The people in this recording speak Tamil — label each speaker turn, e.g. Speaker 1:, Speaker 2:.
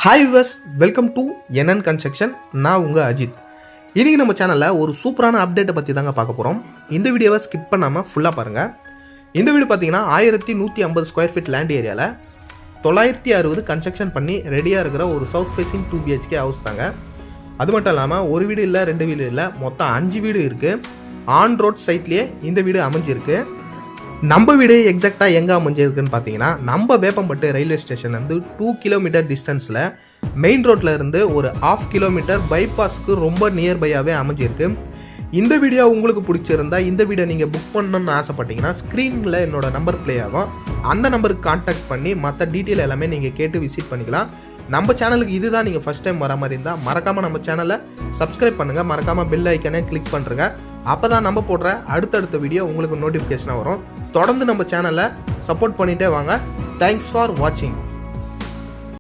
Speaker 1: Hi viewers, welcome to NN construction. நான் உங்கள் அஜித். இன்றைக்கி நம்ம சேனலில் ஒரு சூப்பரான அப்டேட்டை பற்றி தாங்க பார்க்க போகிறோம். இந்த வீடியோவை ஸ்கிப் பண்ணாமல் ஃபுல்லாக பாருங்கள். இந்த வீடு பார்த்தீங்கன்னா 1150 ஸ்கொயர் ஃபீட் லேண்ட் ஏரியாவில் 960 கன்ஸ்ட்ரக்ஷன் பண்ணி ரெடியாக இருக்கிற ஒரு சவுத் ஃபேசிங் 2 BHK ஹவுஸ் தாங்க. அது மட்டும் இல்லாமல் ஒரு வீடு இல்லை, 2 வீடு இல்லை, மொத்தம் 5 வீடு இருக்குது. ஆன் ரோட் சைட்லேயே இந்த வீடு அமைஞ்சிருக்கு. நம்ம வீடு எக்ஸாக்டாக எங்கே அமைஞ்சிருக்குன்னு பார்த்தீங்கன்னா, நம்ம வேப்பம்பட்டு ரயில்வே ஸ்டேஷன்லேருந்து 2 கிலோமீட்டர் டிஸ்டன்ஸில் மெயின் ரோட்டில் இருந்து ஒரு 1/2 கிலோமீட்டர் பைபாஸ்க்கு ரொம்ப நியர்பையாகவே அமைஞ்சிருக்கு. இந்த வீடியோ உங்களுக்கு பிடிச்சிருந்தா இந்த வீடியோ நீங்கள் புக் பண்ணணும்னு ஆசைப்பட்டீங்கன்னா ஸ்க்ரீனில் என்னோட நம்பர் ப்ளே ஆகும். அந்த நம்பருக்கு கான்டாக்ட் பண்ணி மற்ற டீட்டெயில் எல்லாமே நீங்கள் கேட்டு விசிட் பண்ணிக்கலாம். நம்ம சேனலுக்கு இதுதான் நீங்கள் ஃபஸ்ட் டைம் வர மாதிரி இருந்தால் மறக்காமல் நம்ம சேனலை சப்ஸ்கிரைப் பண்ணுங்கள். மறக்காமல் பெல் ஐக்கனே கிளிக் பண்ணுறங்க. அப்போ தான் நம்ம போடுற அடுத்தடுத்த வீடியோ உங்களுக்கு நோட்டிஃபிகேஷனாக வரும். தொடர்ந்து நம்ம சேனலை சப்போர்ட் பண்ணிகிட்டே வாங்க. தேங்க்ஸ் ஃபார் வாட்சிங்.